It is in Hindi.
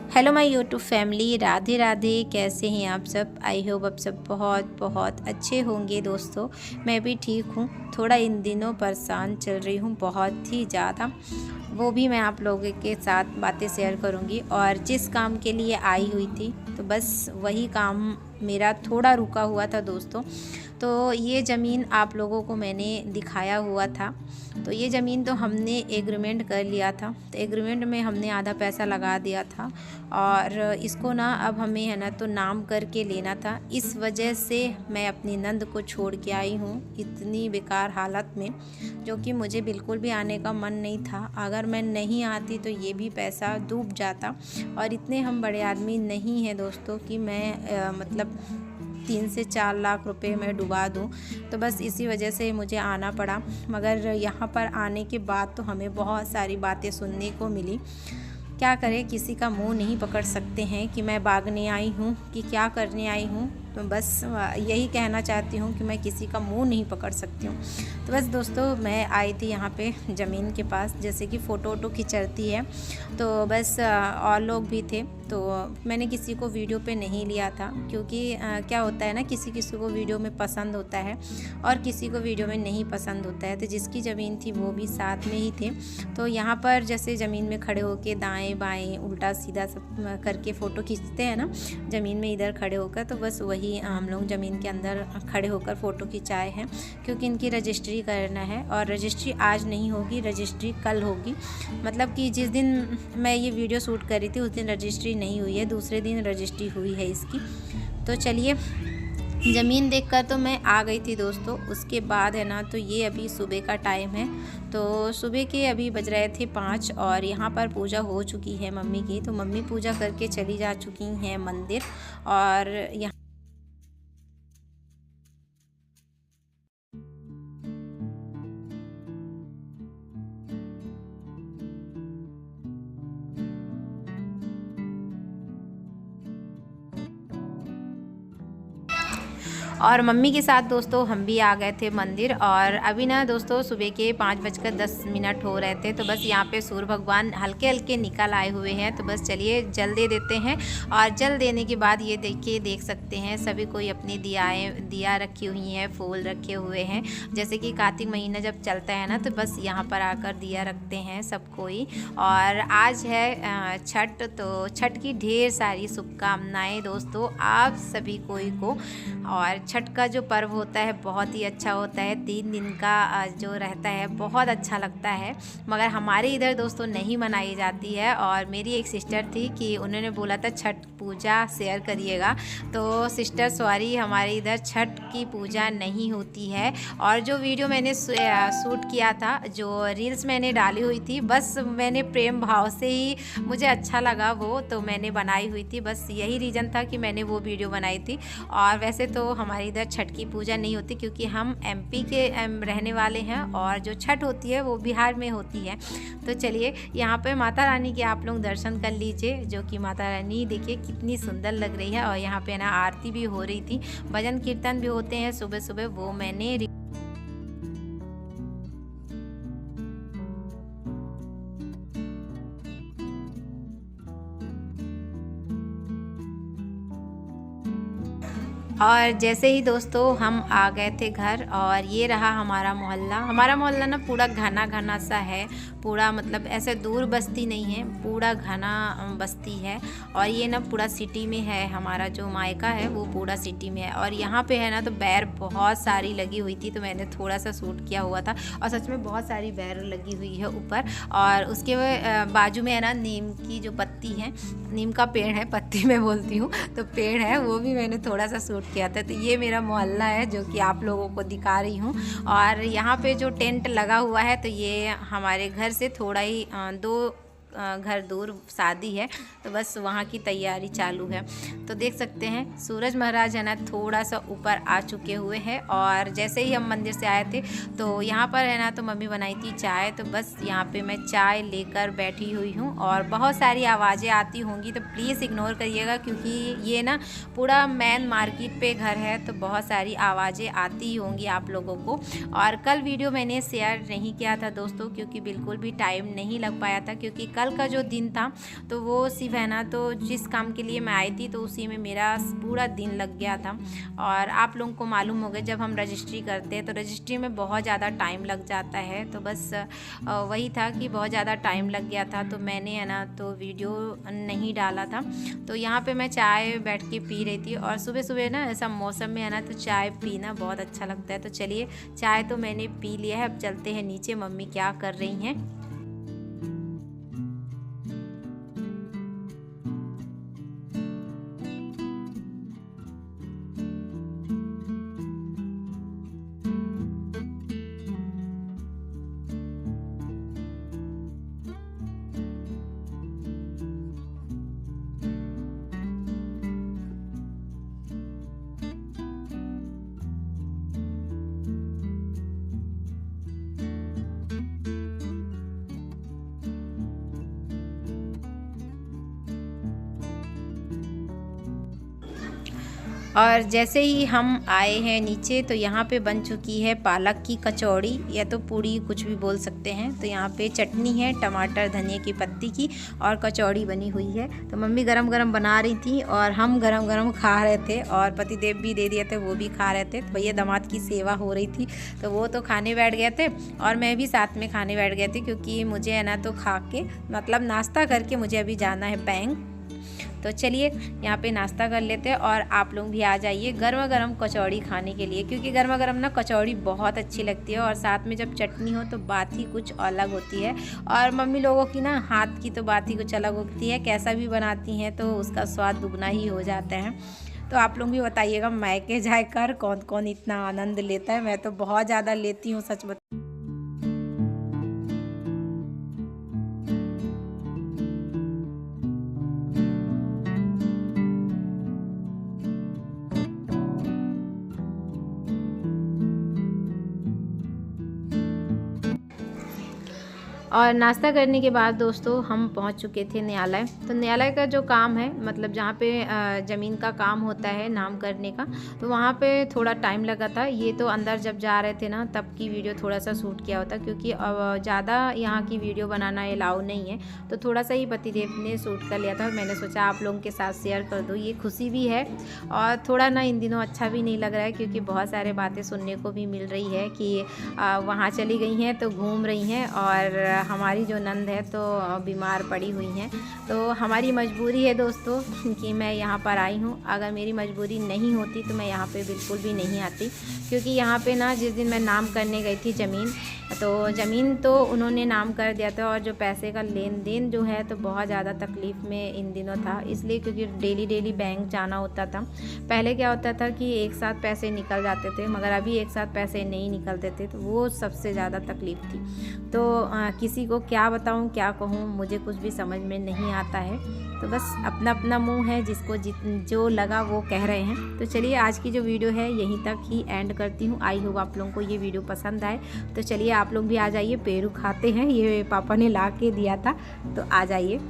Hello my YouTube family, Radhe Radhe. कैसे हैं आप सब? आई होप आप सब बहुत बहुत अच्छे होंगे दोस्तों। मैं भी ठीक हूँ। थोड़ा इन दिनों परेशान चल रही हूँ, बहुत ही ज़्यादा। वो भी मैं आप लोगों के साथ बातें शेयर करूँगी। और जिस काम के लिए आई हुई थी तो बस वही काम मेरा थोड़ा रुका हुआ था दोस्तों। तो ये ज़मीन आप लोगों को मैंने दिखाया हुआ था। तो ये ज़मीन तो हमने एग्रीमेंट कर लिया था। तो एग्रीमेंट में हमने आधा पैसा लगा दिया था और इसको ना अब हमें है ना तो नाम करके लेना था। इस वजह से मैं अपनी नंद को छोड़ के आई हूँ इतनी बेकार हालत में, जो कि मुझे बिल्कुल भी आने का मन नहीं था। अगर मैं नहीं आती तो ये भी पैसा डूब जाता, और इतने हम बड़े आदमी नहीं हैं दोस्तों कि मैं मतलब 3 से 4 लाख रुपए मैं डुबा दूँ। तो बस इसी वजह से मुझे आना पड़ा। मगर यहाँ पर आने के बाद तो हमें बहुत सारी बातें सुनने को मिली। क्या करें, किसी का मुंह नहीं पकड़ सकते हैं कि मैं भागने आई हूँ कि क्या करने आई हूँ। तो बस यही कहना चाहती हूँ कि मैं किसी का मुंह नहीं पकड़ सकती हूँ। तो बस दोस्तों, मैं आई थी यहाँ पे ज़मीन के पास, जैसे कि फ़ोटो वोटो खिंचाती है। तो बस और लोग भी थे। तो मैंने किसी को वीडियो पे नहीं लिया था, क्योंकि क्या होता है ना, किसी किसी को वीडियो में पसंद होता है और किसी को वीडियो में नहीं पसंद होता है। तो जिसकी ज़मीन थी वो भी साथ में ही थे। तो यहाँ पर जैसे ज़मीन में खड़े होके दाएं बाएं उल्टा सीधा सब करके फ़ोटो खींचते हैं ना ज़मीन में, इधर खड़े होकर, तो बस वही हम लोग ज़मीन के अंदर खड़े होकर फ़ोटो खिंचाए हैं। क्योंकि इनकी रजिस्ट्री करना है, और रजिस्ट्री आज नहीं होगी, रजिस्ट्री कल होगी। मतलब कि जिस दिन मैं ये वीडियो शूट कर रही थी उस दिन रजिस्ट्री नहीं हुई है, दूसरे दिन रजिस्ट्री हुई है इसकी। तो चलिए, ज़मीन देखकर तो मैं आ गई थी दोस्तों। उसके बाद है ना तो ये अभी सुबह का टाइम है। तो सुबह के अभी बज रहे थे 5, और यहाँ पर पूजा हो चुकी है मम्मी की। तो मम्मी पूजा करके चली जा चुकी हैं मंदिर। और यहाँ और मम्मी के साथ दोस्तों हम भी आ गए थे मंदिर। और अभी ना दोस्तों सुबह के 5:10 हो रहे थे। तो बस यहाँ पे सूर्य भगवान हल्के हल्के निकल आए हुए हैं। तो बस चलिए जल दे देते हैं। और जल देने के बाद ये देखिए, देख सकते हैं सभी कोई अपनी दिया रखी हुई हैं, फूल रखे हुए हैं। जैसे कि कार्तिक महीना जब चलता है ना, तो बस यहाँ पर आकर दिया रखते हैं सब कोई। और आज है छठ, तो छठ की ढेर सारी शुभकामनाएं दोस्तों आप सभी कोई को। और छठ का जो पर्व होता है बहुत ही अच्छा होता है, 3 दिन का जो रहता है बहुत अच्छा लगता है। मगर हमारे इधर दोस्तों नहीं मनाई जाती है। और मेरी एक सिस्टर थी कि उन्होंने बोला था छठ पूजा शेयर करिएगा। तो सिस्टर सॉरी, हमारे इधर छठ की पूजा नहीं होती है। और जो वीडियो मैंने शूट किया था, जो रील्स मैंने डाली हुई थी, बस मैंने प्रेम भाव से ही मुझे अच्छा लगा वो, तो मैंने बनाई हुई थी। बस यही रीज़न था कि मैंने वो वीडियो बनाई थी। और वैसे तो हमारे इधर छठ की पूजा नहीं होती, क्योंकि हम एमपी के रहने वाले हैं, और जो छठ होती है वो बिहार में होती है। तो चलिए, यहाँ पे माता रानी के आप लोग दर्शन कर लीजिए, जो कि माता रानी देखिए कितनी सुंदर लग रही है। और यहाँ पे ना आरती भी हो रही थी, भजन कीर्तन भी होते हैं सुबह सुबह, वो मैंने और जैसे ही दोस्तों हम आ गए थे घर। और ये रहा हमारा मोहल्ला ना पूरा घना घना सा है। पूरा मतलब ऐसे दूर बस्ती नहीं है, पूरा घना बस्ती है। और ये ना पूरा सिटी में है, हमारा जो मायका है वो पूरा सिटी में है। और यहाँ पे है ना तो बैर बहुत सारी लगी हुई थी, तो मैंने थोड़ा सा शूट किया हुआ था। और सच में बहुत सारी बैर लगी हुई है ऊपर। और उसके बाजू में है ना नीम की जो पत्ती है, नीम का पेड़ है, पत्ती मैं बोलती हूँ, तो पेड़ है, वो भी मैंने थोड़ा सा शूट किया था। तो ये मेरा मोहल्ला है जो कि आप लोगों को दिखा रही हूँ। और यहाँ पे जो टेंट लगा हुआ है, तो ये हमारे घर से थोड़ा ही 2 घर दूर शादी है। तो बस वहाँ की तैयारी चालू है। तो देख सकते हैं सूरज महाराज है ना थोड़ा सा ऊपर आ चुके हुए हैं। और जैसे ही हम मंदिर से आए थे तो यहाँ पर है ना तो मम्मी बनाई थी चाय। तो बस यहाँ पे मैं चाय लेकर बैठी हुई हूँ। और बहुत सारी आवाज़ें आती होंगी तो प्लीज़ इग्नोर करिएगा, क्योंकि ये ना पूरा मेन मार्केट पे घर है, तो बहुत सारी आवाज़ें आती ही होंगी आप लोगों को। और कल वीडियो मैंने शेयर नहीं किया था दोस्तों, क्योंकि बिल्कुल भी टाइम नहीं लग पाया था, क्योंकि कल का जो दिन था तो वो सिर्फ है ना, तो जिस काम के लिए मैं आई थी तो उसी में मेरा पूरा दिन लग गया था। और आप लोगों को मालूम होगा जब हम रजिस्ट्री करते हैं तो रजिस्ट्री में बहुत ज़्यादा टाइम लग जाता है। तो बस वही था कि बहुत ज़्यादा टाइम लग गया था, तो मैंने है ना तो वीडियो नहीं डाला था। तो यहाँ पे मैं चाय बैठ के पी रही थी, और सुबह सुबह ना ऐसा मौसम में है ना तो चाय पीना बहुत अच्छा लगता है। तो चलिए चाय तो मैंने पी लिया है, अब चलते हैं नीचे मम्मी क्या कर रही हैं। और जैसे ही हम आए हैं नीचे तो यहाँ पे बन चुकी है पालक की कचौड़ी या तो पूड़ी, कुछ भी बोल सकते हैं। तो यहाँ पे चटनी है टमाटर धनिया की पत्ती की, और कचौड़ी बनी हुई है। तो मम्मी गरम गरम बना रही थी और हम गरम गरम खा रहे थे, और पतिदेव भी दे दिए थे, वो भी खा रहे थे। तो भैया दामाद की सेवा हो रही थी तो वो तो खाने बैठ गए थे और मैं भी साथ में खाने बैठ गए थे, क्योंकि मुझे है ना तो खा के मतलब नाश्ता करके मुझे अभी जाना है बैंक। तो चलिए यहाँ पे नाश्ता कर लेते हैं, और आप लोग भी आ जाइए गर्मा गर्म कचौड़ी खाने के लिए, क्योंकि गर्मा गर्म ना कचौड़ी बहुत अच्छी लगती है, और साथ में जब चटनी हो तो बात ही कुछ अलग होती है। और मम्मी लोगों की ना हाथ की तो बात ही कुछ अलग होती है, कैसा भी बनाती हैं तो उसका स्वाद दुगना ही हो जाता है। तो आप लोग भी बताइएगा मायके जाकर कौन कौन इतना आनंद लेता है। मैं तो बहुत ज़्यादा लेती हूँ, सच बता। और नाश्ता करने के बाद दोस्तों हम पहुंच चुके थे न्यायालय। तो न्यायालय का जो काम है, मतलब जहाँ पे ज़मीन का काम होता है नाम करने का, तो वहाँ पे थोड़ा टाइम लगा था। ये तो अंदर जब जा रहे थे ना तब की वीडियो थोड़ा सा शूट किया होता, क्योंकि ज़्यादा यहाँ की वीडियो बनाना अलाउ नहीं है। तो थोड़ा सा ही पतिदेव ने शूट कर लिया था। मैंने सोचा आप लोगों के साथ शेयर कर दूँ, ये खुशी भी है और थोड़ा ना इन दिनों अच्छा भी नहीं लग रहा है, क्योंकि बहुत सारे बातें सुनने को भी मिल रही है कि वहाँ चली गई हैं तो घूम रही हैं, और हमारी जो नंद है तो बीमार पड़ी हुई हैं। तो हमारी मजबूरी है दोस्तों कि मैं यहाँ पर आई हूँ। अगर मेरी मजबूरी नहीं होती तो मैं यहाँ पे बिल्कुल भी नहीं आती, क्योंकि यहाँ पे ना जिस दिन मैं नाम करने गई थी ज़मीन तो उन्होंने नाम कर दिया था, और जो पैसे का लेन देन जो है तो बहुत ज़्यादा तकलीफ़ में इन दिनों था, इसलिए क्योंकि डेली बैंक जाना होता था। पहले क्या होता था कि एक साथ पैसे निकल जाते थे, मगर अभी एक साथ पैसे नहीं निकलते थे, तो वो सबसे ज़्यादा तकलीफ़ थी। तो किसी को क्या बताऊँ क्या कहूँ, मुझे कुछ भी समझ में नहीं आता है। तो बस अपना अपना मुंह है, जिसको जो लगा वो कह रहे हैं। तो चलिए आज की जो वीडियो है यहीं तक ही एंड करती हूँ। आई होप आप लोगों को ये वीडियो पसंद आए। तो चलिए आप लोग भी आ जाइए, पेरू खाते हैं, ये पापा ने ला के दिया था, तो आ जाइए।